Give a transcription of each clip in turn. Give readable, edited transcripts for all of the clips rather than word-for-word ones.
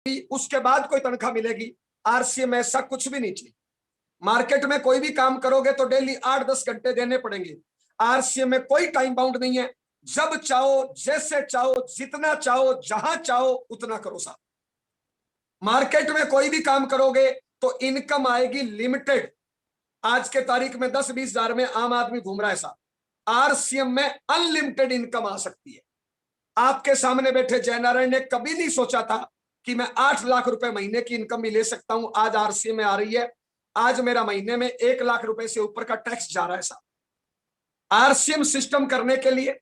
उसके बाद कोई तनख्वाह मिलेगी। आरसीएम में ऐसा कुछ भी नहीं चाहिए। मार्केट में कोई भी काम करोगे तो डेली 8-10 घंटे देने पड़ेंगे। आरसीएम में कोई टाइम बाउंड नहीं है। जब चाहो, जैसे चाहो, जितना चाहो, जहां चाहो उतना करो साहब। मार्केट में कोई भी काम करोगे तो इनकम आएगी लिमिटेड। आज के तारीख में 10-20 हजार में आम आदमी घूम रहा है साहब। आरसीएम में अनलिमिटेड इनकम आ सकती है। आपके सामने बैठे जयनारायण ने कभी नहीं सोचा था कि मैं 8 लाख रुपए महीने की इनकम भी ले सकता हूं। आज आरसीएम में आ रही है। आज मेरा महीने में 1 लाख रुपए से ऊपर का टैक्स जा रहा है साहब। आरसीएम सिस्टम करने के लिए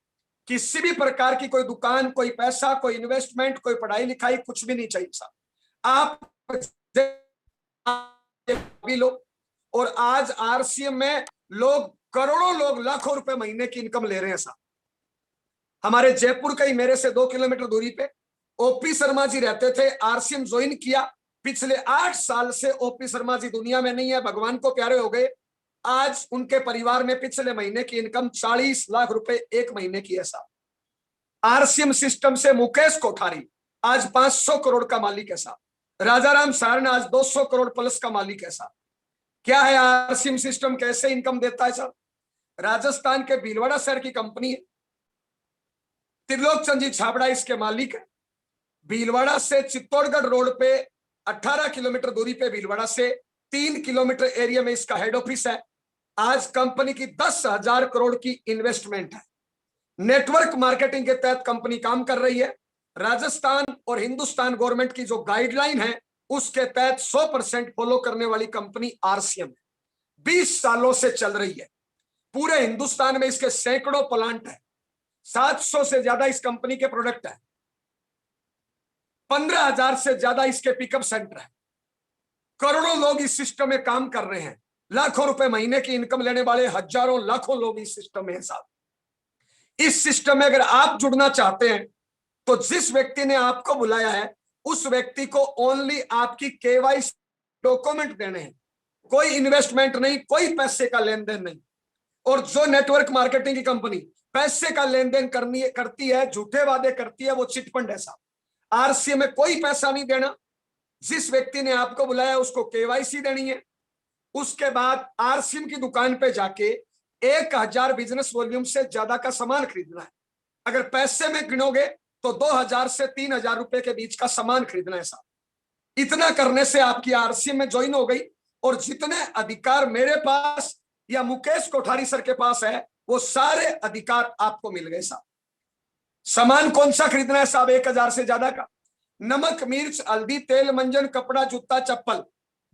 किसी भी प्रकार की कोई दुकान, कोई पैसा, कोई इन्वेस्टमेंट, कोई पढ़ाई लिखाई कुछ भी नहीं चाहिए साहब। आप भी लो। और आज आरसीएम में लोग, करोड़ों लोग, लाखों रुपए महीने की इनकम ले रहे हैं साहब। हमारे जयपुर का ही मेरे से 2 किलोमीटर दूरी पे ओपी शर्मा जी रहते थे। आरसीएम ज्वाइन किया। पिछले 8 साल से ओपी शर्मा जी दुनिया में नहीं है, भगवान को प्यारे हो गए। आज उनके परिवार में पिछले महीने की इनकम 40 लाख रुपए एक महीने की है साहब। आरसीएम सिस्टम से मुकेश कोठारी आज 500 करोड़ का मालिक है साहब। राजाराम सारण आज 200 करोड़ प्लस का मालिक है साहब। क्या है आरसीएम सिस्टम, कैसे इनकम देता है साहब? राजस्थान के भीलवाड़ा शहर की कंपनी है। त्रिलोक चंद जी छाबड़ा इसके मालिक है। भीलवाड़ा से चित्तौड़गढ़ रोड पे 18 किलोमीटर दूरी पे भीलवाड़ा से 3 किलोमीटर एरिया में इसका हेड ऑफिस है। आज कंपनी की 10,000 करोड़ की इन्वेस्टमेंट है। नेटवर्क मार्केटिंग के तहत कंपनी काम कर रही है। राजस्थान और हिंदुस्तान गवर्नमेंट की जो गाइडलाइन है उसके तहत 100% फॉलो करने वाली कंपनी आरसीएम है। 20 सालों से चल रही है। पूरे हिंदुस्तान में इसके सैकड़ों प्लांट है। 700 से ज्यादा इस कंपनी के प्रोडक्ट है। 15,000 से ज्यादा इसके पिकअप सेंटर है। करोड़ों लोग इस सिस्टम में काम कर रहे हैं। लाखों रुपए महीने की इनकम लेने वाले हजारों लाखों लोग इस सिस्टम में हैं साहब। इस सिस्टम में अगर आप जुड़ना चाहते हैं तो जिस व्यक्ति ने आपको बुलाया है उस व्यक्ति को ओनली आपकी केवाईसी डॉक्यूमेंट देने हैं। कोई इन्वेस्टमेंट नहीं, कोई पैसे का लेन देन नहीं। और जो नेटवर्क मार्केटिंग की कंपनी पैसे का लेन देन करती है, झूठे वादे करती है, वो चिटफंड है साहब। आरसीएम में कोई पैसा नहीं देना। जिस व्यक्ति ने आपको बुलाया उसको केवाईसी देनी है। उसके बाद आरसीएम की दुकान पे जाके 1,000 बिजनेस वॉल्यूम से ज्यादा का सामान खरीदना है। अगर पैसे में गिनोगे तो 2,000 से 3,000 रुपए के बीच का सामान खरीदना है साहब। इतना करने से आपकी आरसीएम में ज्वाइन हो गई और जितने अधिकार मेरे पास या मुकेश कोठारी सर के पास है वो सारे अधिकार आपको मिल गए साहब। सामान कौन सा खरीदना है साहब? 1,000 से ज्यादा का। नमक, मिर्च, हल्दी, तेल, मंजन, कपड़ा, जूता, चप्पल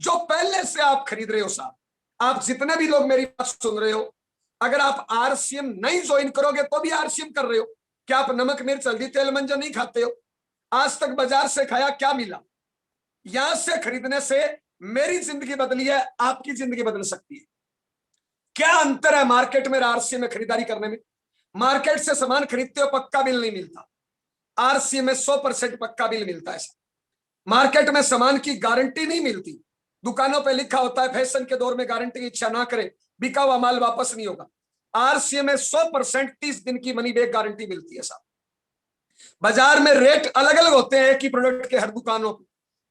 जो पहले से आप खरीद रहे हो साहब। आप जितने भी लोग मेरी बात सुन रहे हो, अगर आप आरसीएम नहीं ज्वाइन करोगे तो भी आरसीएम कर रहे हो। क्या आप नमक, मिर्च, हल्दी, तेल, मंजन नहीं खाते हो? आज तक बाजार से खाया, क्या मिला? यहां से खरीदने से मेरी जिंदगी बदली है, आपकी जिंदगी बदल सकती है। क्या अंतर है मार्केट में आरसीएम में खरीदारी करने में? मार्केट से सामान खरीदते हो पक्का बिल नहीं मिलता। आरसीएम में 100% पक्का बिल मिलता है। मार्केट में सामान की गारंटी नहीं मिलती। दुकानों पे लिखा होता है फैशन के दौर में गारंटी की इच्छा ना करें, बिका हुआ माल वापस नहीं होगा। आरसीएम में 100% 30 दिन की मनी बैक गारंटी मिलती है साहब। बाजार में रेट अलग अलग होते हैं कि प्रोडक्ट के हर दुकानों पे।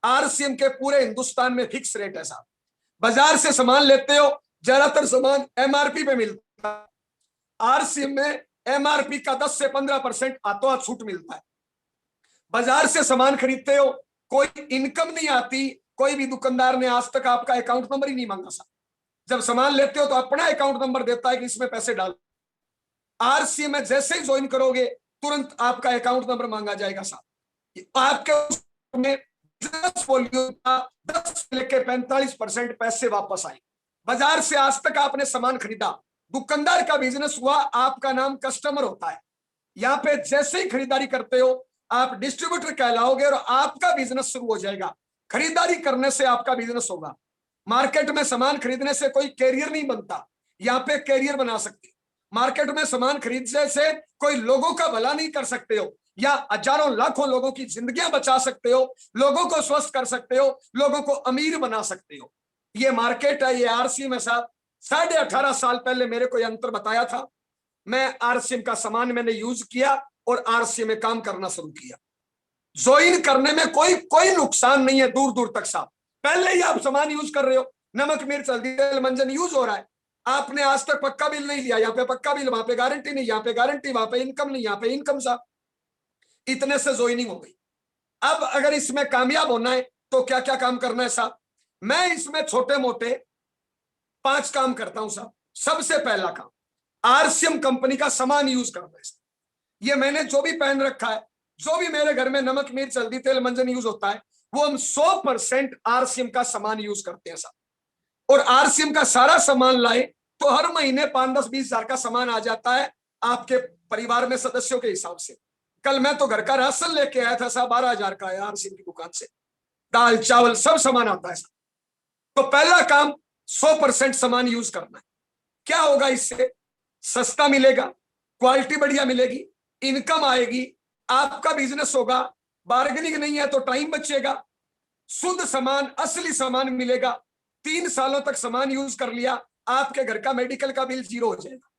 आरसीएम के पूरे हिंदुस्तान में फिक्स रेट है साहब। बाजार से सामान लेते हो, ज्यादातर सामान एमआरपी पे मिलता है। आरसीएम में एमआरपी का 10 से 15% हाथों हाथ छूट मिलता है। बाजार से सामान खरीदते हो, कोई इनकम नहीं आती। कोई भी दुकानदार ने आज तक आपका अकाउंट नंबर ही नहीं मांगा साहब। जब सामान लेते हो तो अपना अकाउंट नंबर देता है कि इसमें पैसे डाल। आरसीएम में जैसे ही ज्वाइन करोगे तुरंत आपका अकाउंट नंबर मांगा जाएगा साहब। आपके में बिजनेस वॉल्यूम का 10 से लेकर 45% पैसे वापस आए। बाजार से आज तक आपने सामान खरीदा, दुकानदार का बिजनेस हुआ, आपका नाम कस्टमर होता है। यहाँ पे जैसे ही खरीदारी करते हो आप डिस्ट्रीब्यूटर कहलाओगे और आपका बिजनेस शुरू हो जाएगा। खरीदारी करने से आपका बिजनेस होगा। मार्केट में सामान खरीदने से कोई कैरियर नहीं बनता। यहाँ पे कैरियर बना सकते। मार्केट में सामान खरीदने से कोई लोगों का भला नहीं कर सकते हो या हजारों लाखों लोगों की जिंदगियां बचा सकते हो, लोगों को स्वस्थ कर सकते हो, लोगों को अमीर बना सकते हो। ये मार्केट है, ये आरसीएम है साहब। 18.5 साल पहले मेरे को अंतर बताया था। मैं आरसीएम का सामान मैंने यूज किया और आरसीएम में काम करना शुरू किया। ज्वाइन करने में कोई नुकसान नहीं है दूर दूर तक साहब। पहले ही आप सामान यूज कर रहे हो, नमक मिर्च हल्दी तेल मंजन यूज हो रहा है, आपने आज तक पक्का बिल नहीं लिया, यहाँ पे पक्का बिल, वहां पे गारंटी नहीं, यहाँ पे गारंटी, वहां पे इनकम नहीं, यहाँ पे इनकम साहब। इतने से ज्वाइनिंग हो गई। अब अगर इसमें कामयाब होना है तो क्या क्या काम करना है साहब? मैं इसमें छोटे मोटे 5 काम करता हूं साहब। सबसे पहला काम, आरसीएम कंपनी का सामान यूज करना है। ये मैंने जो भी पहन रखा है, जो भी मेरे घर में नमक मिर्च हल्दी तेल मंजन यूज होता है, वो हम 100% आरसीएम का सामान यूज करते हैं साहब। और आरसीएम का सारा सामान लाए तो हर महीने 5-10-20 हजार का सामान आ जाता है आपके परिवार में सदस्यों के हिसाब से। कल मैं तो घर का राशन लेके आया था साहब, 12,000 का आया आरसीएम की दुकान से, दाल चावल सब सामान आता है साहब। तो पहला काम 100% सामान यूज करना है। क्या होगा इससे? सस्ता मिलेगा, क्वालिटी बढ़िया मिलेगी, इनकम आएगी, आपका बिजनेस होगा, बार्गेनिंग नहीं है तो टाइम बचेगा, शुद्ध सामान असली सामान मिलेगा, 3 सालों तक सामान यूज कर लिया, आपके घर का मेडिकल का बिल 0 हो जाएगा।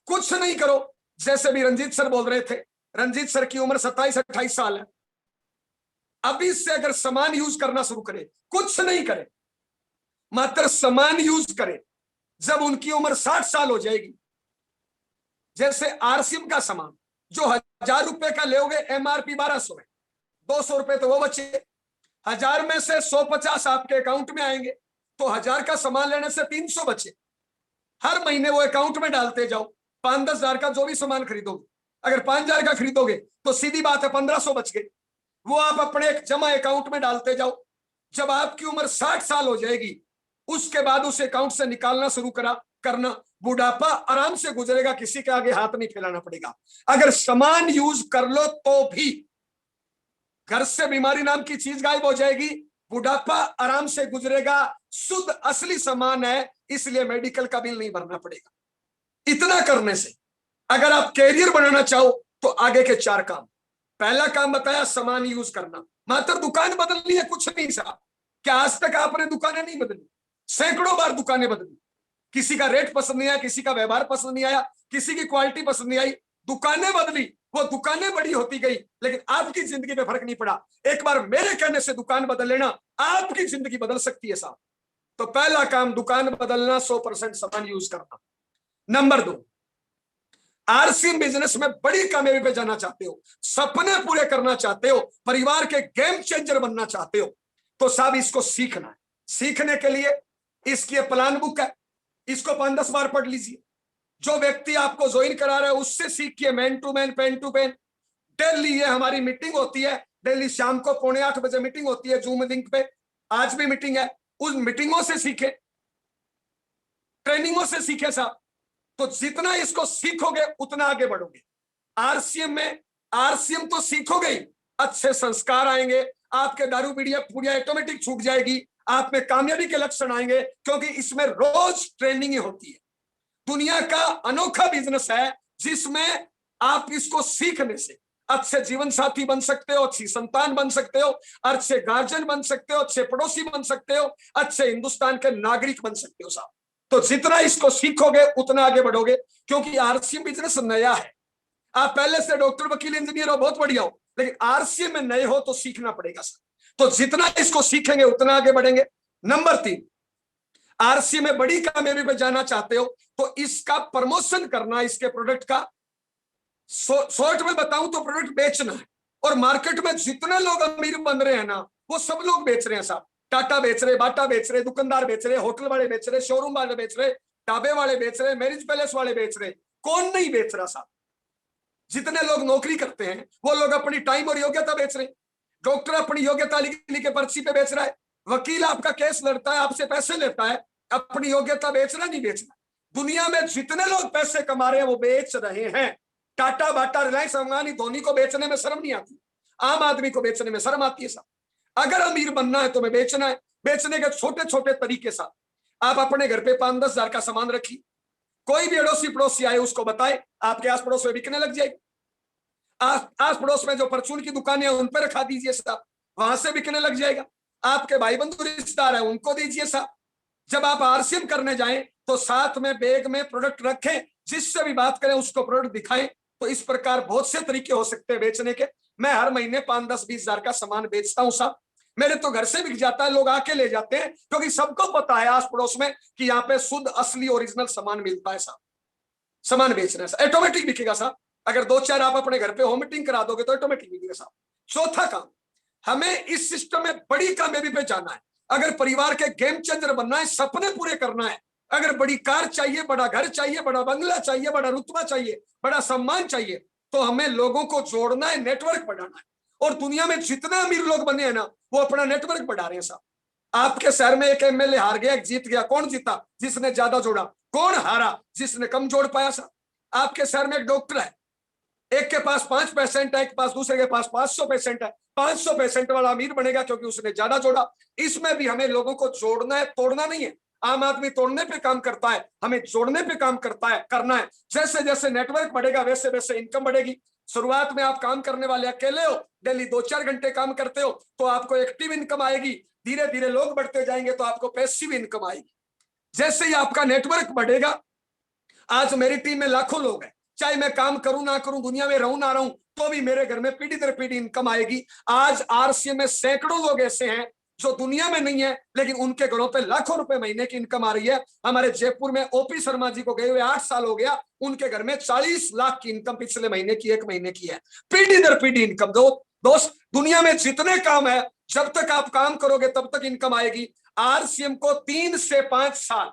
कुछ नहीं करो, जैसे भी रंजीत सर बोल रहे थे, रंजीत सर की उम्र 27-28 साल है। अभी से अगर सामान यूज करना शुरू करे, कुछ नहीं करे, मात्र सामान यूज करे, जब उनकी उम्र 60 साल हो जाएगी, जैसे आरसीएम का सामान जो 1,000 रुपए का लोगे, एमआरपी 1200 है, 200 रुपए तो वो बचे, 1,000 में से 150 आपके अकाउंट में आएंगे, तो 1,000 का सामान लेने से 300 बचे। हर महीने वो अकाउंट में डालते जाओ, 5-10 हजार का जो भी सामान खरीदोगे, अगर 5,000 का खरीदोगे तो सीधी बात है 1,500 बच गए, वो आप अपने एक जमा अकाउंट में डालते जाओ। जब आपकी उम्र 60 साल हो जाएगी, उसके बाद उस अकाउंट से निकालना शुरू करना, बुढ़ापा आराम से गुजरेगा, किसी के आगे हाथ नहीं फैलाना पड़ेगा। अगर सामान यूज कर लो तो भी घर से बीमारी नाम की चीज गायब हो जाएगी, बुढ़ापा आराम से गुजरेगा, शुद्ध असली सामान है, इसलिए मेडिकल का बिल नहीं भरना पड़ेगा। इतना करने से अगर आप कैरियर बनाना चाहो तो आगे के 4 काम। पहला काम बताया सामान यूज करना, मात्र दुकान बदलनी है, कुछ नहीं साहब। क्या आज तक आपने दुकानें नहीं बदली? सैकड़ों बार दुकानें बदली, किसी का रेट पसंद नहीं आया, किसी का व्यवहार पसंद नहीं आया, किसी की क्वालिटी पसंद नहीं आई, दुकानें बदली, वो दुकानें बड़ी होती गई, लेकिन आपकी जिंदगी में फर्क नहीं पड़ा। एक बार मेरे कहने से दुकान बदल लेना, आपकी जिंदगी बदल सकती है साहब। तो पहला काम दुकान बदलना, 100% सामान यूज करना। नंबर 2, आरसीएम बिजनेस में बड़ी कामयाबी पे जाना चाहते हो, सपने पूरे करना चाहते हो, परिवार के गेम चेंजर बनना चाहते हो, तो साहब इसको सीखना है। सीखने के लिए इसकी प्लान बुक है, इसको 5-10 बार पढ़ लीजिए। जो व्यक्ति आपको ज्वाइन करा रहा है उससे सीखिए, man to man, pen to pen. Daily ये हमारी मीटिंग होती है, डेली शाम को 7:45 बजे मीटिंग होती है जूम लिंक पे, आज भी मीटिंग है। उस मीटिंगों से सीखे, ट्रेनिंगों से सीखे साहब। तो जितना इसको सीखोगे उतना आगे बढ़ोगे। आरसीएम तो सीखोगे ही, अच्छे संस्कार आएंगे, आपके दारू बीड़िया पूरी ऑटोमेटिक छूट जाएगी, आप में कामयाबी के लक्षण आएंगे, क्योंकि इसमें रोज ट्रेनिंग ही होती है। दुनिया का अनोखा बिजनेस है जिसमें आप इसको सीखने से अच्छे जीवन साथी बन सकते हो, अच्छी संतान बन सकते हो, अच्छे गार्जियन बन सकते हो, अच्छे पड़ोसी बन सकते हो, अच्छे हिंदुस्तान के नागरिक बन सकते हो साहब। तो जितना इसको सीखोगे उतना आगे बढ़ोगे, क्योंकि आरसीएम बिजनेस नया है। आप पहले से डॉक्टर वकील इंजीनियर हो, बहुत बढ़िया हो, लेकिन आरसीएम में नए हो तो सीखना पड़ेगा सर। तो जितना इसको सीखेंगे उतना आगे बढ़ेंगे। नंबर 3, आरसीएम में बड़ी कामयाबी पे जाना चाहते हो तो इसका प्रमोशन करना, इसके प्रोडक्ट का शॉर्ट में बताऊं तो प्रोडक्ट बेचना है। और मार्केट में जितने लोग अमीर बन रहे हैं ना, वो सब लोग बेच रहे हैं साहब। टाटा बेच रहे, बाटा बेच रहे, दुकानदार बेच रहे, होटल वाले बेच रहे, शोरूम वाले बेच रहे, ढाबे वाले बेच रहे, मैरिज पैलेस वाले बेच रहे, कौन नहीं बेच रहा साहब? जितने लोग नौकरी करते हैं वो लोग अपनी टाइम और योग्यता बेच रहे हैं। डॉक्टर अपनी योग्यता लिख के पर्ची पे बेच रहा है, वकील आपका केस लड़ता है, आपसे पैसे लेता है, अपनी योग्यता बेचना नहीं बेचना। दुनिया में जितने लोग पैसे कमा रहे हैं वो बेच रहे हैं। टाटा, बाटा, रिलायंस, अंबानी, धोनी को बेचने में शर्म नहीं आती, आम आदमी को बेचने में शर्म आती है साहब। अगर अमीर बनना है तो मैं बेचना है। बेचने के छोटे छोटे तरीके साहब, आप अपने घर पे 5-10 हजार का सामान रखिए, कोई भी अड़ोसी पड़ोसी आए उसको बताए, आपके आस पड़ोस में बिकने लग जाएगी। आस पड़ोस में जो परचून की दुकानें हैं उन पर रखा दीजिए साहब, वहां से बिकने लग जाएगा। आपके भाई बंधु रिश्तेदार है उनको दीजिए साहब। जब आप आरसीएम करने जाएं तो साथ में बैग में प्रोडक्ट रखें, जिससे भी बात करें उसको प्रोडक्ट दिखाएं। तो इस प्रकार बहुत से तरीके हो सकते हैं बेचने के। मैं हर महीने 5, 10, 20 हजार का सामान बेचता हूं साहब, मेरे तो घर से बिक जाता है, लोग आके ले जाते हैं, क्योंकि सबको पता है आस पड़ोस में कि यहाँ पे शुद्ध असली ओरिजिनल सामान मिलता है साहब। सामान बेचना है, ऑटोमेटिक बिकेगा साहब। अगर 2-4 आप अपने घर पे होम मीटिंग करा दोगे तो ऑटोमेटिक बिकेगा साहब। चौथा काम, हमें इस सिस्टम में बड़ी कामयाबी पे जाना है। अगर परिवार के गेम चेंजर बनना है, सपने पूरे करना है, अगर बड़ी कार चाहिए, बड़ा घर चाहिए, बड़ा बंगला चाहिए, बड़ा रुतबा चाहिए, बड़ा सम्मान चाहिए, तो हमें लोगों को जोड़ना है, नेटवर्क बढ़ाना है। और दुनिया में जितने अमीर लोग बने हैं ना, वो अपना नेटवर्क बढ़ा रहे हैं साहब। आपके शहर में एक एमएलए हार गया, एक जीत गया, कौन जीता? जिसने ज्यादा जोड़ा। कौन हारा? जिसने कम जोड़ पाया साहब। आपके शहर में एक डॉक्टर है, एक के पास 5% है, एक के पास, दूसरे के पास 500% है। 500% वाला अमीर बनेगा क्योंकि उसने ज्यादा जोड़ा। इसमें भी हमें लोगों को जोड़ना है, तोड़ना नहीं है। आम आदमी तोड़ने पे काम करता है, हमें जोड़ने पे काम करना है। जैसे जैसे नेटवर्क बढ़ेगा वैसे वैसे इनकम बढ़ेगी। शुरुआत में आप काम करने वाले अकेले हो, डेली 2-4 घंटे काम करते हो, तो आपको एक्टिव इनकम आएगी। धीरे धीरे लोग बढ़ते जाएंगे तो आपको पैसिव इनकम आएगी। जैसे ही आपका नेटवर्क बढ़ेगा, आज मेरी टीम में लाखों लोग हैं, चाहे मैं काम करूं ना करूं, दुनिया में रहूं ना रहूं, तो भी मेरे घर में पीढ़ी दर पीढ़ी इनकम आएगी। आज आरसीएम में सैकड़ों लोग ऐसे हैं जो दुनिया में नहीं है, लेकिन उनके घरों पे लाखों रुपए महीने की इनकम आ रही है। हमारे जयपुर में ओपी शर्मा जी को गए हुए 8 साल हो गया, उनके घर में 40 लाख की इनकम पिछले महीने की, 1 महीने की है। पीढ़ी दर पीढ़ी इनकम। दोस्त, दुनिया में जितने काम है, जब तक आप काम करोगे तब तक इनकम आएगी। आरसीएम को 3 से 5 साल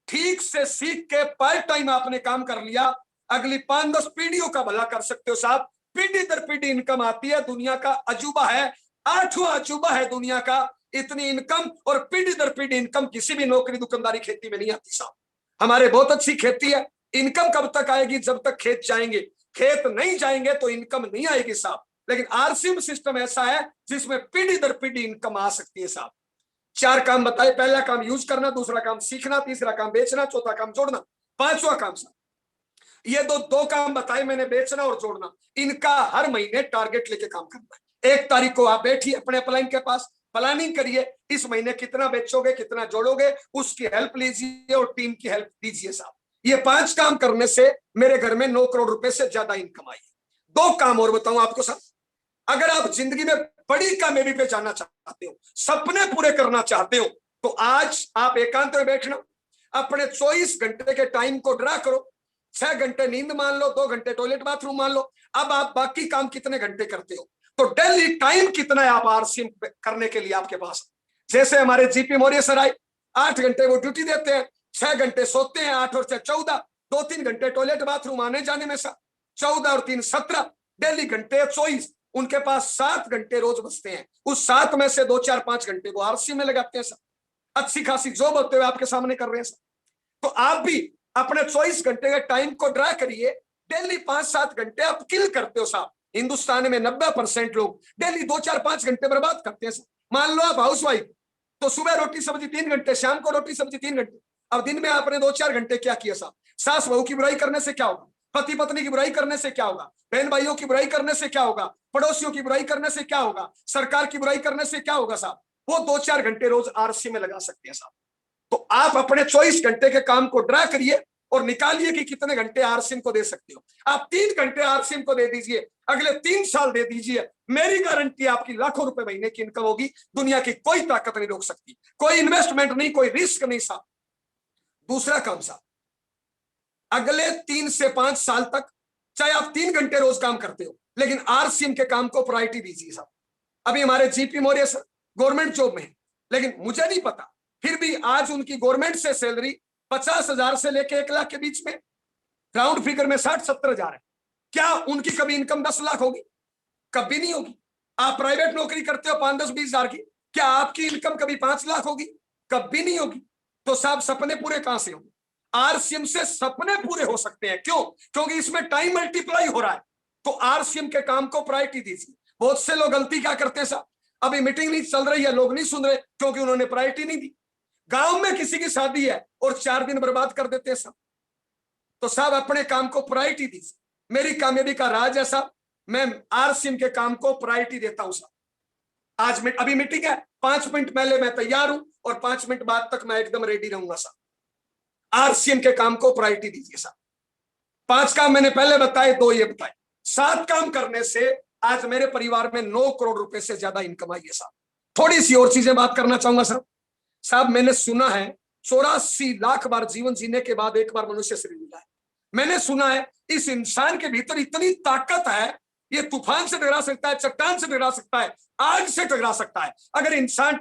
ठीक से सीख के पार्ट टाइम आपने काम कर लिया, अगली 5-10 पीढ़ियों का भला कर सकते हो साहब। पीढ़ी दर पीढ़ी इनकम आती है, दुनिया का अजूबा है, 8वां अजूबा है दुनिया का। इतनी इनकम और पीढ़ी दर पीढ़ी इनकम किसी भी नौकरी दुकानदारी खेती में नहीं आती साहब। हमारे बहुत अच्छी खेती है। इनकम कब तक आएगी? जब तक खेत जाएंगे। खेत नहीं जाएंगे तो इनकम नहीं आएगी साहब। लेकिन आरसीएम सिस्टम ऐसा है जिसमें पीढ़ी दर पीढ़ी इनकम आ सकती है साहब। 4 काम बताए। पहला काम यूज करना, दूसरा काम सीखना, तीसरा काम बेचना, चौथा काम जोड़ना, 5वां काम साहब। ये दो काम बताए मैंने, बेचना और जोड़ना। इनका हर महीने टारगेट लेके काम करना है। 1 तारीख को आप बैठिए अपने अपलाइन के पास, प्लानिंग करिए, इस महीने कितना बेचोगे, कितना जोड़ोगे, उसकी हेल्प लीजिए और टीम की हेल्प दीजिए साहब। ये 5 काम करने से मेरे घर में 9 करोड़ रुपए से ज्यादा इनकम आई। 2 काम और बताऊं आपको साहब। अगर आप जिंदगी में बड़ी कामयाबी पे जाना चाहते हो, सपने पूरे करना चाहते हो, तो आज आप एकांत में बैठना, अपने 24 घंटे के टाइम को ड्रा करो। 6 घंटे नींद मान लो, 2 घंटे टॉयलेट बाथरूम मान लो। अब आप बाकी काम कितने घंटे करते हो, तो डेली टाइम कितना है आप आरसीएम करने के लिए आपके पास। जैसे हमारे जीपी मौर्य सर आए, 8 घंटे वो ड्यूटी देते हैं, 6 घंटे सोते हैं, 8 और 6 14, 2-3 घंटे टॉयलेट बाथरूम आने जाने में 14 और 3 17, डेली घंटे 24। उनके पास 7 घंटे रोज बचते हैं। उस 7 में से 2, 4, 5 घंटे वो आरसीएम में लगाते हैं सर। अच्छी खासी जॉब होते हुए आपके सामने कर रहे हैं सर। तो आप भी अपने 24 घंटे के टाइम को ड्रा करिए। डेली 5-7 घंटे आप किल करते हो साहब। हिंदुस्तान में 90% लोग डेली 2, 4, 5 घंटे बर्बाद करते हैं। मान लो आप हाउस वाइफ, तो सुबह रोटी सब्जी 3 घंटे, शाम को रोटी सब्जी 3 घंटे। अब दिन में आपने 2-4 घंटे क्या किया साहब? सास बहू की बुराई करने से क्या होगा? पति पत्नी की बुराई करने से क्या होगा? बहन भाइयों की बुराई करने से क्या होगा? पड़ोसियों की बुराई करने से क्या होगा? सरकार की बुराई करने से क्या होगा साहब? वो 2-4 घंटे रोज आरसी में लगा सकते हैं साहब। तो आप अपने 24 घंटे के काम को ड्रा करिए और निकालिए कि कितने घंटे आरसीएम को दे सकते हो। आप 3 घंटे आरसीएम को दे दीजिए, अगले 3 साल दे दीजिए, मेरी गारंटी आपकी लाखों रुपए महीने की इनकम होगी। दुनिया की कोई ताकत नहीं रोक सकती, कोई इन्वेस्टमेंट नहीं, कोई रिस्क नहीं साहब। दूसरा काम साहब, अगले 3 से 5 साल तक चाहे आप 3 घंटे रोज काम करते हो, लेकिन आरसीएम के काम को प्रायोरिटी दीजिए साहब। अभी हमारे GP Maurya sir government job में है, लेकिन मुझे नहीं पता, फिर भी आज उनकी गवर्नमेंट से सैलरी 50,000 से लेके 1 लाख के बीच में, राउंड फिगर में 60-70 हजार है। क्या उनकी कभी इनकम 10 लाख होगी? कभी नहीं होगी। आप प्राइवेट नौकरी करते हो 5-10-20 हजार की, क्या आपकी इनकम कभी 5 लाख होगी? कभी नहीं होगी। तो साहब सपने पूरे कहां से होंगे? आरसीएम से सपने पूरे हो सकते हैं। क्यों? क्योंकि इसमें टाइम मल्टीप्लाई हो रहा है। तो आरसीएम के काम को प्रायोरिटी दीजिए। बहुत से लोग गलती क्या करते हैं साहब, अभी मीटिंग नहीं चल रही है, लोग नहीं सुन रहे क्योंकि उन्होंने प्रायोरिटी नहीं दी। गांव में किसी की शादी है और 4 दिन बर्बाद कर देते हैं साहब। तो साहब अपने काम को प्रायोरिटी दीजिए। मेरी कामयाबी का राज है साहब, मैं आरसीएम के काम को प्रायोरिटी देता हूं साहब। आज अभी मीटिंग है, 5 मिनट पहले मैं तैयार हूं और 5 मिनट बाद तक मैं एकदम रेडी रहूंगा साहब। आरसीएम के काम को प्रायोरिटी दीजिए साहब। 5 काम मैंने पहले बताए, 2 ये बताए। 7 काम करने से आज मेरे परिवार में 9 करोड़ रुपए से ज्यादा इनकम आई है साहब। थोड़ी सी और चीजें बात करना चाहूंगा साहब मैंने सुना है 84 लाख बार जीवन जीने के बाद एक बार मनुष्य शरीर मिला है। मैंने सुना है इस इंसान के भीतर इतनी ताकत है, ये तूफान से टकरा सकता है, चट्टान से टकरा सकता है, आग से टकरा सकता है। अगर इंसान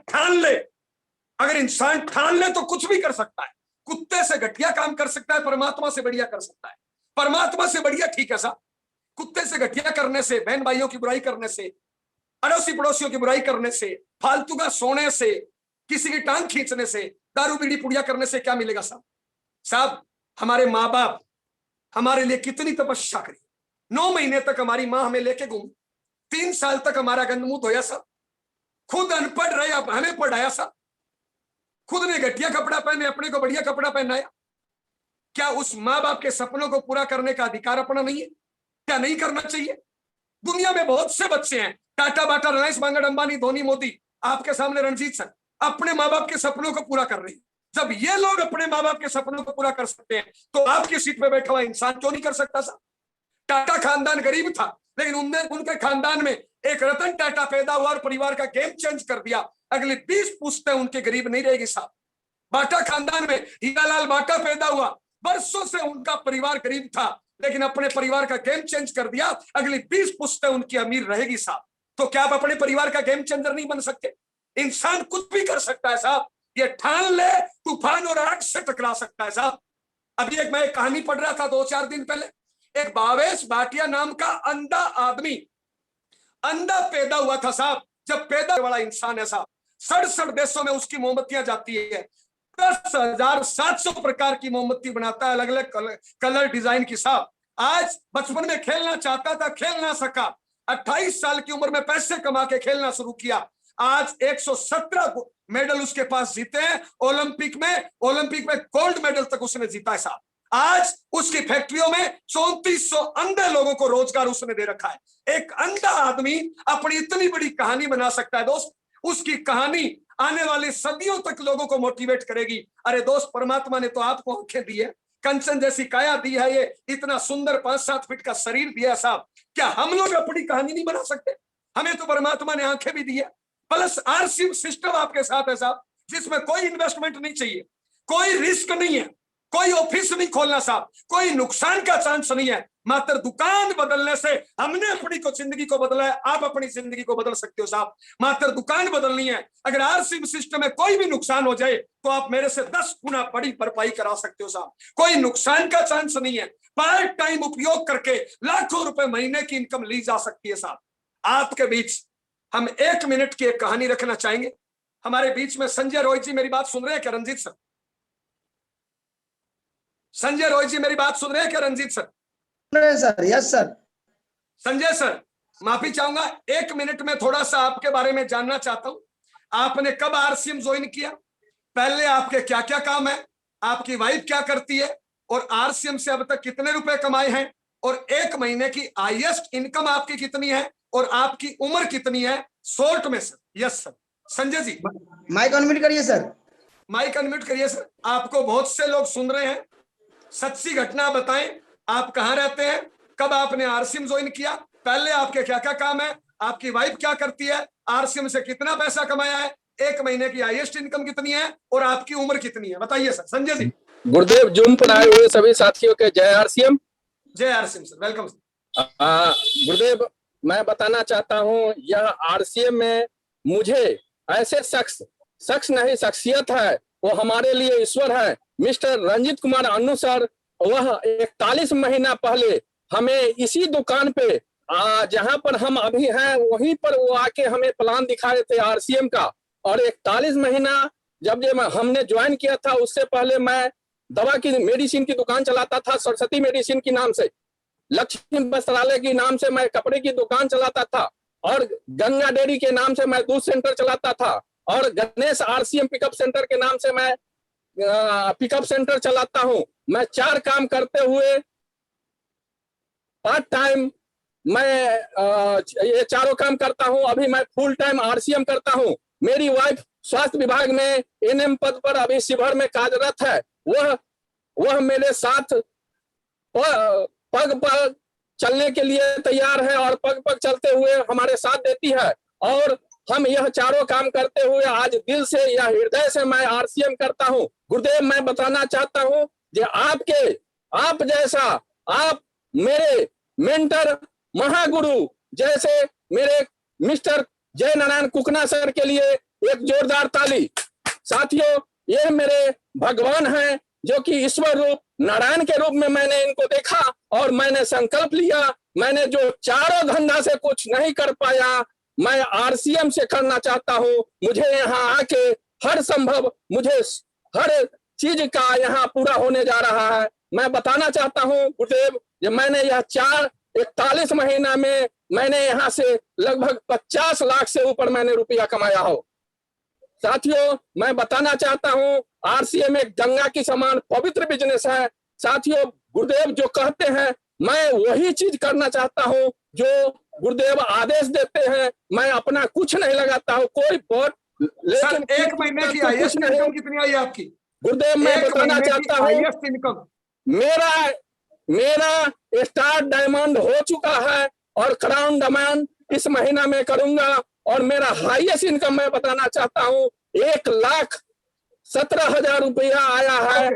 ठान ले तो कुछ भी कर सकता है। कुत्ते से घटिया काम कर सकता है, परमात्मा से बढ़िया कर सकता है। परमात्मा से बढ़िया ठीक है साहब। कुत्ते से घटिया करने से, बहन भाइयों की बुराई करने से, अड़ोसी पड़ोसियों की बुराई करने से, फालतू का सोने से, किसी की टांग खींचने से, दारू बीड़ी पुड़िया करने से क्या मिलेगा साहब? हमारे माँ बाप हमारे लिए कितनी तपस्या करी। 9 महीने तक हमारी माँ हमें लेके घूमी, 3 साल तक हमारा गंदमुंह धोया साहब, खुद अनपढ़ रहे, अब हमें पढ़ाया साहब, खुद ने घटिया कपड़ा पहने, अपने को बढ़िया कपड़ा पहनाया। क्या उस माँ बाप के सपनों को पूरा करने का अधिकार अपना नहीं है? क्या नहीं करना चाहिए? दुनिया में बहुत से बच्चे हैं, टाटा बाटा रिलायंस बांगड़ अंबानी धोनी मोदी, आपके सामने रणजीत सर अपने माँ बाप के सपनों को पूरा कर रहे हैं। जब ये लोग अपने माँ बाप के सपनों को पूरा कर सकते हैं तो आपकी सीट पे बैठा हुआ इंसान क्यों नहीं कर सकता साहब? टाटा खानदान गरीब था, लेकिन उनके खानदान में एक रतन टाटा पैदा हुआ और परिवार का गेम चेंज कर दिया। अगली 20 पुश्तें उनके गरीब नहीं रहेगी साहब। बाटा खानदान में हीरालाल बाटा पैदा हुआ, वर्षों से उनका परिवार गरीब था, लेकिन अपने परिवार का गेम चेंज कर दिया। अगली 20 पुश्तें उनकी अमीर रहेगी साहब। तो क्या आप अपने परिवार का गेम चेंजर नहीं बन सकते? इंसान कुछ भी कर सकता है साहब। ये ठान ले तूफान और आग से टकरा सकता है साहब। अभी मैं एक कहानी पढ़ रहा था 2-4 दिन पहले, एक भावेश भाटिया नाम का अंधा आदमी, अंधा पैदा हुआ था साहब। जब पैदा वाला इंसान है साहब, 67 देशों में उसकी मोमबत्तियां जाती है, 10,700 प्रकार की मोमबत्ती बनाता है, अलग अलग कलर डिजाइन की साहब। आज बचपन में खेलना चाहता था, खेल ना सका, 28 साल की उम्र में पैसे कमा के खेलना शुरू किया। आज 117 मेडल उसके पास जीते हैं ओलंपिक में गोल्ड मेडल तक उसने जीता है साहब। आज उसकी फैक्ट्रियों में 3400 अंधे लोगों को रोजगार उसने दे रखा है। एक अंधा आदमी अपनी इतनी बड़ी कहानी बना सकता है दोस्त। उसकी कहानी आने वाली सदियों तक लोगों को मोटिवेट करेगी। अरे दोस्त, परमात्मा ने तो आपको आंखें दी है, कंचन जैसी काया दी है, ये इतना सुंदर 5-7 फीट का शरीर दिया साहब। क्या हम लोग अपनी कहानी नहीं बना सकते? हमें तो परमात्मा ने आंखें भी दी है। प्लस आरसी सिस्टम आपके साथ है साहब, जिसमें कोई इन्वेस्टमेंट नहीं चाहिए, कोई रिस्क नहीं है, कोई ऑफिस नहीं खोलना साहब, कोई नुकसान का चांस नहीं है। मात्र दुकान बदलने से हमने अपनी जिंदगी को बदला है, आप अपनी जिंदगी को बदल सकते हो साहब। मात्र दुकान बदलनी है। अगर आरसी सिस्टम में कोई भी नुकसान हो जाए तो आप मेरे से 10 गुना बड़ी भरपाई करा सकते हो साहब। कोई नुकसान का चांस नहीं है। पार्ट टाइम उपयोग करके लाखों रुपए महीने की इनकम ली जा सकती है साहब। आपके बीच हम 1 मिनट की एक कहानी रखना चाहेंगे। हमारे बीच में संजय रॉय जी, मेरी बात सुन रहे हैं क्या रंजीत सर? संजय रॉय जी मेरी बात सुन रहे हैं क्या Ranjit sir? Sir yes sir. Sanjay sir, माफी चाहूंगा, 1 मिनट में थोड़ा सा आपके बारे में जानना चाहता हूं। आपने कब आरसीएम ज्वाइन किया? पहले आपके क्या क्या काम है? आपकी वाइफ क्या करती है? और आरसीएम से अब तक कितने रुपए कमाए हैं? और 1 महीने की हाईएस्ट इनकम आपकी कितनी है? और आपकी उम्र कितनी है? शॉर्ट में sir. Yes sir. Sanjay ji mic unmute करिए सर। माइक अनम्यूट करिए सर। आपको बहुत से लोग सुन रहे हैं, सच्ची घटना बताएं। आप कहां रहते हैं? कब आपने आरसीएम ज्वाइन किया? पहले आपके क्या क्या काम है? आपकी वाइफ क्या करती है? आरसीएम से कितना पैसा कमाया है? 1 महीने की हाईएस्ट इनकम कितनी है? और आपकी उम्र कितनी है? बताइए सर। संजय जी। गुरुदेव, जूम पर आए हुए सभी साथियों के जय आरसीएम। जय आरसीएम सर, वेलकम सर। गुरुदेव, मैं बताना चाहता हूं, यह आरसीएम में मुझे ऐसे शख्स नहीं, शख्सियत है, वो हमारे लिए ईश्वर है। मिस्टर रंजीत कुमार अन्नू सर, वह 41 महीना पहले हमें इसी दुकान पे, जहां पर हम अभी हैं वहीं पर वो आके हमें प्लान दिखा रहे थे आरसीएम का। और 41 महीना जब हमने ज्वाइन किया था, उससे पहले मैं दवा की मेडिसिन की दुकान चलाता था, सरस्वती मेडिसिन की नाम से, लक्ष्मी वस्त्रालय की नाम से मैं कपड़े की दुकान चलाता था, और गंगा डेयरी के नाम से मैं दूध सेंटर चलाता था, और गणेश आरसीएम पिकअप सेंटर के नाम से मैं पिकअप सेंटर चलाता हूं। मैं 4 काम करते हुए पार्ट टाइम मैं ये चारों काम करता हूं। अभी मैं फुल टाइम आरसीएम करता हूं। मेरी वाइफ स्वास्थ्य विभाग में एनएम पद पर अभी शिवहर में कार्यरत है। वह मेरे साथ पग पर चलने के लिए तैयार है और पग पग चलते हुए हमारे साथ देती है। और हम यह चारों काम करते हुए आज दिल से या हृदय से मैं आरसीएम करता हूं। गुरुदेव, मैं बताना चाहता हूं कि आप जैसा, आप मेरे मेंटर महागुरु जैसे मेरे मिस्टर जय नारायण कुकना सर के लिए एक जोरदार ताली। साथियों, ये मेरे भगवान हैं, जो कि ईश्वर रूप नारायण के रूप में मैंने इनको देखा और मैंने संकल्प लिया। मैंने जो चारों धंधा से कुछ नहीं कर पाया, मैं आरसीएम से करना चाहता हूं। मुझे यहाँ आके हर संभव, मुझे हर चीज का यहाँ पूरा होने जा रहा है। मैं बताना चाहता हूं गुरुदेव, जब मैंने यह 41 महीना में मैंने यहाँ से लगभग 50 लाख से ऊपर मैंने रुपया कमाया हो। साथियों, मैं बताना चाहता हूं आरसीएम एक गंगा की समान पवित्र बिजनेस है। साथियों, गुरुदेव जो कहते हैं मैं वही चीज करना चाहता हूं जो गुरुदेव आदेश देते हैं। मैं अपना कुछ नहीं लगाता हूं, कोई वोट, लेकिन एक महीने की हाईएस्ट इनकम कितनी आई आपकी? गुरुदेव, मैं बताना चाहता हूँ हाईएस्ट इनकम मेरा स्टार डायमंड हो चुका है और क्राउन डायमंड इस महीना में करूंगा। और मेरा हाईएस्ट इनकम मैं बताना चाहता हूँ 1,17,000 रुपया आया है।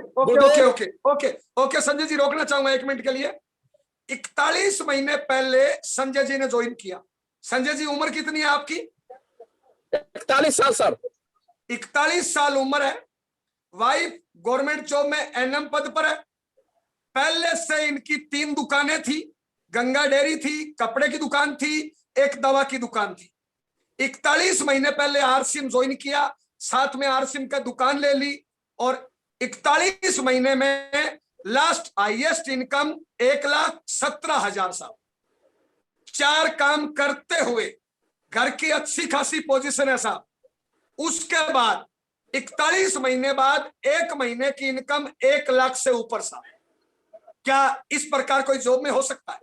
ओके संजय जी, रोकना चाहूंगा 1 मिनट के लिए। 41 महीने पहले संजय जी ने ज्वाइन किया। संजय जी, उम्र कितनी है आपकी? 41 साल सर। 41 साल उम्र है। वाइफ गवर्नमेंट जॉब में एनएम पद पर है। पहले से इनकी 3 दुकानें थी, गंगा डेयरी थी, कपड़े की दुकान थी, एक दवा की दुकान थी। 41 महीने पहले आरसीएम ज्वाइन किया, साथ में आरसीएम का दुकान ले ली और 41 महीने में लास्ट हाईएस्ट इनकम 1,17,000 साहब। 4 काम करते हुए घर की अच्छी खासी पोजीशन है साहब। उसके बाद 41 महीने बाद 1 महीने की इनकम 1 लाख से ऊपर साहब। क्या इस प्रकार कोई जॉब में हो सकता है?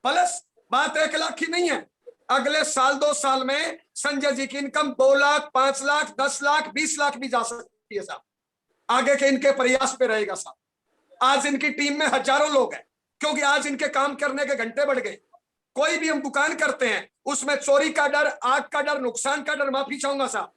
प्लस बात 1 लाख की नहीं है, अगले साल 2 साल में संजय जी की इनकम 2 लाख, 5 लाख, 10 लाख, 20 लाख भी जा सकती है साहब। आगे के इनके प्रयास पे रहेगा साहब। आज इनकी टीम में हजारों लोग हैं, क्योंकि आज इनके काम करने के घंटे बढ़ गए। कोई भी हम दुकान करते हैं उसमें चोरी का डर, आग का डर, नुकसान का डर, माफी चाहूंगा साहब,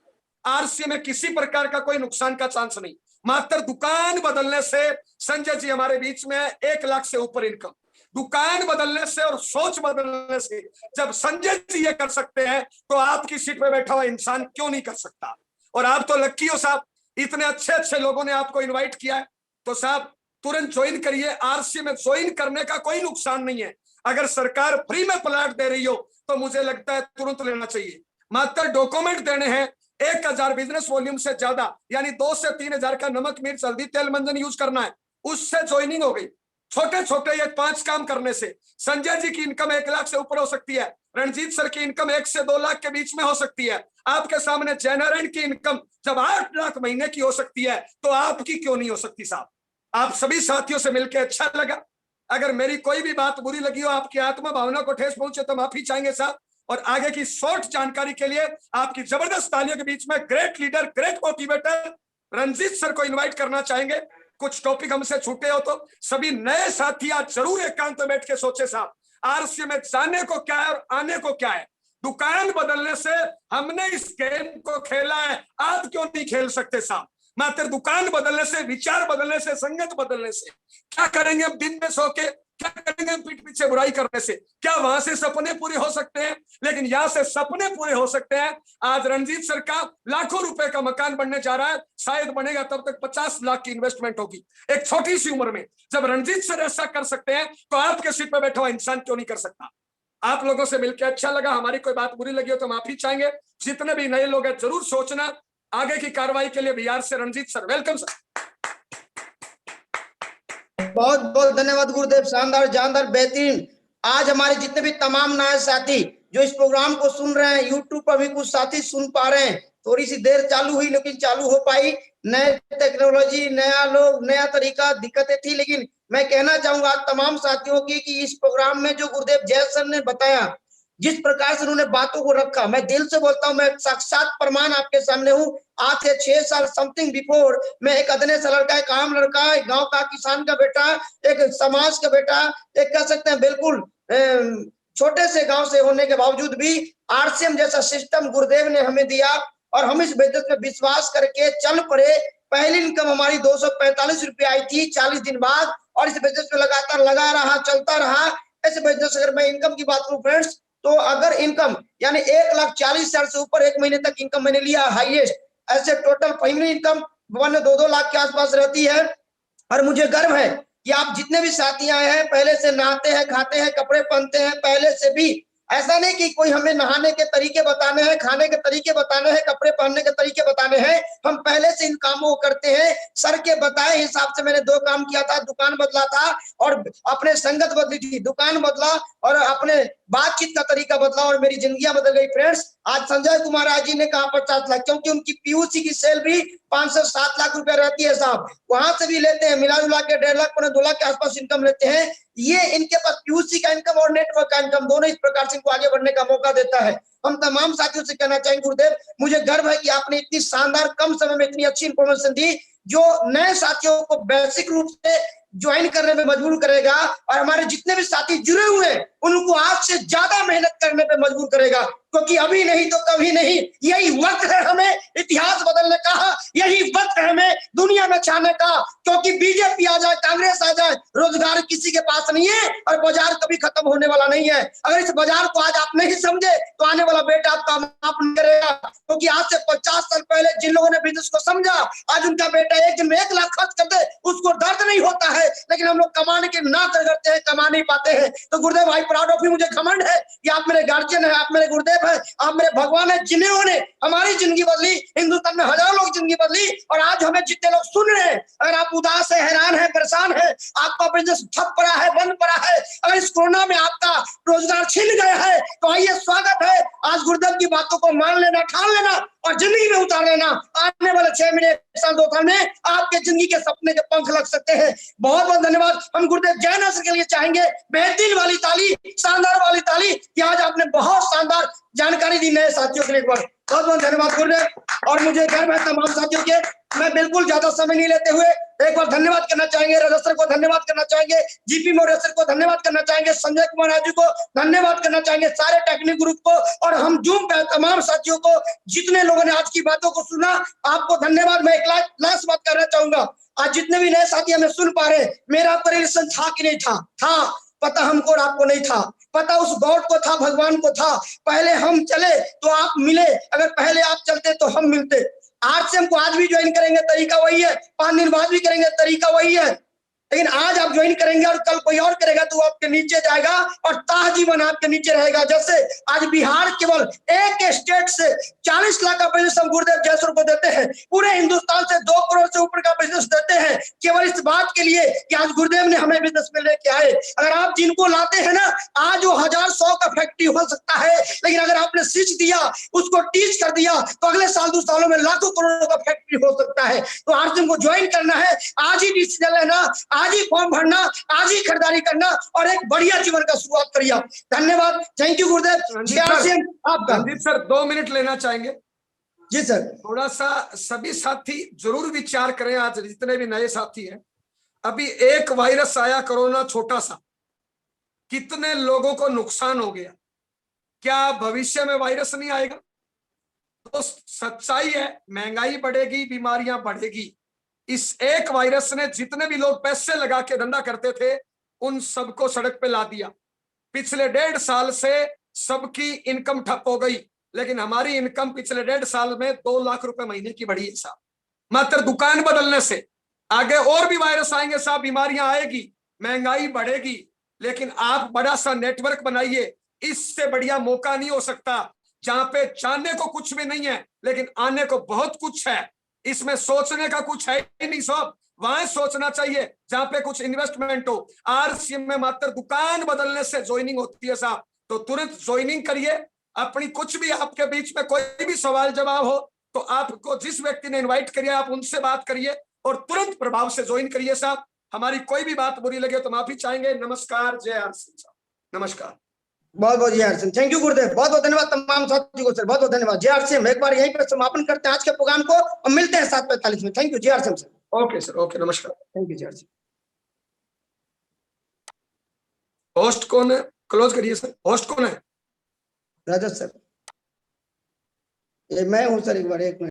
आरसीएम में किसी प्रकार का कोई नुकसान का चांस नहीं। मात्र दुकान बदलने से संजय जी हमारे बीच में 1 लाख से ऊपर इनकम। दुकान बदलने से और सोच बदलने से जब संजय जी ये कर सकते हैं तो आपकी सीट पे बैठा हुआ इंसान क्यों नहीं कर सकता? और आप तो लक्की हो साहब, इतने अच्छे अच्छे लोगों ने आपको इनवाइट किया है, तो साहब तुरंत ज्वाइन करिए। आरसीएम में ज्वाइन करने का कोई नुकसान नहीं है। अगर सरकार फ्री में प्लाट दे रही हो तो मुझे लगता है तुरंत लेना चाहिए। मात्र डॉक्यूमेंट देने हैं, 1,000 बिजनेस वॉल्यूम से ज्यादा, यानी 2 से 3,000 का नमक, मिर्च, हल्दी, तेल, मंजन यूज करना है, उससे ज्वाइनिंग हो गई। छोटे छोटे ये 5 काम करने से संजय जी की इनकम 1 लाख से ऊपर हो सकती है। रणजीत सर की इनकम 1 से 2 लाख के बीच में हो सकती है। आपके सामने जय नारायण की इनकम जब 8 लाख महीने की हो सकती है, तो आपकी क्यों नहीं हो सकती साहब? आप सभी साथियों से मिलकर अच्छा लगा। अगर मेरी कोई भी बात बुरी लगी हो, आपकी आत्मा भावना को ठेस पहुंचे, तो माफी चाहेंगे साहब। और आगे की शॉर्ट जानकारी के लिए आपकी जबरदस्त तालियों के बीच में great leader, great motivator Ranjit sir को इनवाइट करना चाहेंगे। कुछ टॉपिक हमसे छूटे हो तो सभी नए साथी आज जरूर एकांत में बैठ के सोचे साहब, आरसीएम में जाने को क्या है और आने को क्या है। दुकान बदलने से हमने इस गेम को खेला है, आप क्यों नहीं खेल सकते साहब? मात्र दुकान बदलने से, विचार बदलने से, संगत बदलने से क्या करेंगे हम दिन में सो के? क्या करेंगे हम पीठ पीछे बुराई करने से? क्या वहां से सपने पूरे हो सकते हैं? लेकिन यहां से सपने पूरे हो सकते हैं। आज रणजीत सर का लाखों रुपए का मकान बनने जा रहा है, शायद बनेगा तब तक 50 लाख की इन्वेस्टमेंट होगी एक छोटी सी उम्र में। जब रणजीत सर ऐसा कर सकते हैं तो आपके सीट पर बैठा हुआ इंसान क्यों नहीं कर सकता? आप लोगों से मिलकर अच्छा लगा। हमारी कोई बात बुरी लगी हो तो माफी चाहेंगे। जितने भी नए लोग हैं जरूर सोचना। आगे की कार्रवाई के लिए बिहार से रणजीत सर, वेलकम सर। बहुत बहुत धन्यवाद गुरुदेव, शानदार, जानदार, बेहतरीन। आज हमारे जितने भी तमाम नए साथी जो इस प्रोग्राम को सुन रहे हैं, यूट्यूब पर भी कुछ साथी सुन पा रहे हैं। थोड़ी सी देर चालू हुई लेकिन चालू हो पाई। नए टेक्नोलॉजी, नया लोग, नया तरीका, दिक्कतें थी, लेकिन मैं कहना चाहूंगा तमाम साथियों की कि इस प्रोग्राम में जो गुरुदेव जय सर ने बताया, जिस प्रकार से उन्होंने बातों को रखा, मैं दिल से बोलता हूं, मैं साक्षात प्रमाण आपके सामने हूं। आज से 6 साल समथिंग बिफोर मैं एक अदने सा लड़का, एक आम लड़का, एक गांव का किसान का बेटा, एक समाज का बेटा, एक कह सकते हैं बिल्कुल छोटे से गांव से होने के बावजूद भी आरसीएम जैसा सिस्टम गुरुदेव ने हमें दिया और हम इस बिजनेस में विश्वास करके चल पड़े। पहली इनकम हमारी 245 रुपये आई थी 40 दिन बाद, और इस बिजनेस में लगातार लगा रहा, चलता रहा। ऐसे बिजनेस अगर मैं इनकम की बात करूं फ्रेंड्स, तो अगर इनकम यानी 1,40,000 से ऊपर एक महीने तक इनकम मैंने लिया हाईएस्ट। ऐसे टोटल फैमिली इनकम 2-2 लाख के आसपास रहती है। और मुझे गर्व है कि आप जितने भी साथी आए हैं, पहले से नहाते हैं, खाते हैं, कपड़े पहनते हैं पहले से भी। ऐसा नहीं कि कोई हमें नहाने के तरीके बताने हैं, खाने के तरीके बताने हैं, कपड़े पहनने के तरीके बताने हैं। हम पहले से इन कामों को करते हैं। सर के बताए हिसाब से मैंने 2 काम किया था, दुकान बदला था और अपने संगत बदली थी, दुकान बदला और अपने बातचीत का तरीका बदला और मेरी जिंदगी बदल गई फ्रेंड्स। आज संजय कुमार आज जी ने कहा 50 लाख, क्योंकि उनकी पीयूसी की सेल भी 5 से 7 लाख रुपए रहती है साहब, वहां से भी लेते हैं, मिला जुला के 1.5 लाख 2 लाख के आसपास इनकम लेते हैं। ये इनके पास पीयूसी का इनकम और नेटवर्क का इनकम दोनों इस प्रकार से इनको आगे बढ़ने का मौका देता है। हम तमाम साथियों से कहना चाहेंगे गुरुदेव, मुझे गर्व है कि आपने इतनी शानदार कम समय में इतनी अच्छी इंफॉर्मेशन दी जो नए साथियों को बेसिक रूप से ज्वाइन करने में मजबूर करेगा और हमारे जितने भी साथी जुड़े हुए हैं उनको आज से ज्यादा मेहनत करने पे मजबूर करेगा, क्योंकि अभी नहीं तो कभी नहीं, यही वक्त है हमें इतिहास बदलने का, यही वक्त है हमें दुनिया में छाने का। क्योंकि बीजेपी आ जाए, कांग्रेस आ जाए, रोजगार किसी के पास नहीं है और बाजार कभी खत्म होने वाला नहीं है। अगर इस बाजार को आज आप नहीं समझे तो आने वाला बेटा आपका माफ नहीं करेगा, क्योंकि आज से 50 साल पहले जिन लोगों ने बिजनेस को समझा, आज उनका बेटा एक दिन में 1 लाख खर्च कर दे उसको दर्द नहीं होता है, लेकिन हम लोग कमाने के ना करते हैं, कमा नहीं पाते हैं। तो गुरुदेव भाई प्राउड ऑफ यू, मुझे घमंड है कि आप मेरे गार्जियन है, आप मेरे गुरुदेव है, आप मेरे भगवान है, जिन्होंने हमारी जिंदगी बदली, हिंदुस्तान में हजारों लोग जिंदगी बदली। और आज हमें जितने लोग सुन रहे हैं, अगर आप उदास है, हैरान है, परेशान है, आपका बिजनेस ठप पड़ा है, बंद पड़ा है, अगर इस कोरोना में आपका रोजगार छिन गया है, तो आइए स्वागत है, आज गुरुदेव की बातों को मान लेना, ठान लेना और जिंदगी में उतार लेना। आने वाले 6 महीने, 1 साल, 2 साल में आपके जिंदगी के सपने के पंख लग सकते हैं। बहुत बहुत धन्यवाद। हम गुरुदेव जय नसर के लिए चाहेंगे बेहतरीन वाली ताली, शानदार वाली ताली कि आज आपने बहुत शानदार जानकारी दी नए साथियों के लिए। एक बार बहुत बहुत धन्यवाद गुरुदेव। और मुझे गर्व है तमाम साथियों के, मैं बिल्कुल ज्यादा समय नहीं लेते हुए एक बार धन्यवाद करना चाहेंगे, रजत सर को धन्यवाद करना चाहेंगे, जीपी मौर्य सर को धन्यवाद करना चाहेंगे, संजय कुमार राजू को धन्यवाद करना चाहेंगे, सारे टेक्निक ग्रुप को और हम जूम पे तमाम साथियों को, जितने लोगों ने आज की बातों को सुना, आपको धन्यवाद। मैं एक लास्ट बात करना चाहूंगा, आज जितने भी नए साथी हमें सुन पा रहे, मेरा आपका रिलेशन था कि नहीं था? था, पता हमको और आपको नहीं था, पता उस गॉड को था, भगवान को था। पहले हम चले तो आप मिले, अगर पहले आप चलते तो हम मिलते। आज से हमको आज भी ज्वाइन करेंगे तरीका वही है, 5 दिन बाद भी करेंगे तरीका वही है, लेकिन आज आप ज्वाइन करेंगे और कल कोई और करेगा तो वो आपके नीचे जाएगा और ताजीवन आपके नीचे रहेगा। जैसे आज बिहार केवल एक स्टेट से 40 लाख का बिजनेस हम गुरुदेव जयसुर को देते हैं, पूरे हिंदुस्तान से 2 करोड़ से ऊपर का बिजनेस देते हैं, केवल इस बात के लिए कि आज गुरुदेव ने हमें बिजनेस में लेके आए। अगर आप जिनको लाते हैं ना, आज वो 1000-100 का फैक्ट्री हो सकता है, लेकिन अगर आपने सीख दिया, उसको टीच कर दिया, तो अगले साल 2 सालों में लाखों करोड़ों का फैक्ट्री हो सकता है। तो आज हमको ज्वाइन करना है, आज ही डिसीजन लेना, आज ही फॉर्म भरना, आज ही खरीदारी करना और एक बढ़िया जीवन का शुरुआत करिए। धन्यवाद, थैंक यू गुरुदेव। आपका रणजीत सर 2 मिनट लेना चाहेंगे? जी सर। थोड़ा सा सभी साथी जरूर विचार करें, आज जितने भी नए साथी हैं, अभी एक वायरस आया कोरोना छोटा सा, कितने लोगों को नुकसान हो गया, क्या भविष्य में वायरस नहीं आएगा? तो सच्चाई है, महंगाई बढ़ेगी, बीमारियां बढ़ेगी। इस एक वायरस ने जितने भी लोग पैसे लगा के धंधा करते थे उन सबको सड़क पे ला दिया। पिछले 1.5 साल से सबकी इनकम ठप हो गई, लेकिन हमारी इनकम पिछले 1.5 साल में 2 लाख रुपए महीने की बढ़ी है साहब, मात्र दुकान बदलने से। आगे और भी वायरस आएंगे साहब, बीमारियां आएगी, महंगाई बढ़ेगी, लेकिन आप बड़ा सा नेटवर्क बनाइए, इससे बढ़िया मौका नहीं हो सकता। जहां पे जाने को कुछ भी नहीं है लेकिन आने को बहुत कुछ है, इसमें सोचने का कुछ है ही नहीं साहब, वहां सोचना चाहिए जहां पे कुछ इन्वेस्टमेंट हो। आरसीएम में मात्र दुकान बदलने से ज्वाइनिंग होती है साहब, तो तुरंत ज्वाइनिंग करिए। अपनी कुछ भी आपके बीच में कोई भी सवाल जवाब हो तो आपको जिस व्यक्ति ने इनवाइट किया आप उनसे बात करिए और तुरंत प्रभाव से ज्वाइन करिए साहब। हमारी कोई भी बात बुरी लगे तो माफी चाहेंगे। नमस्कार, जय आरसीएम साहब, नमस्कार। बहुत बहुत जय आरसीएम, थैंक यू गुरुदेव, बहुत बहुत धन्यवाद तमाम साथियों को सर, बहुत बहुत धन्यवाद। जय आरसीएम। एक बार यहीं पर समापन करते हैं आज के प्रोग्राम को और मिलते हैं 7:45 में। थैंक यू, जय RCM sir. Okay sir, okay, नमस्कार, थैंक यू, जय आरसीएम। होस्ट कौन है? क्लोज करिए सर। होस्ट कौन है? रजत सर, ये मैं हूं सर, एक बार एक मिनट।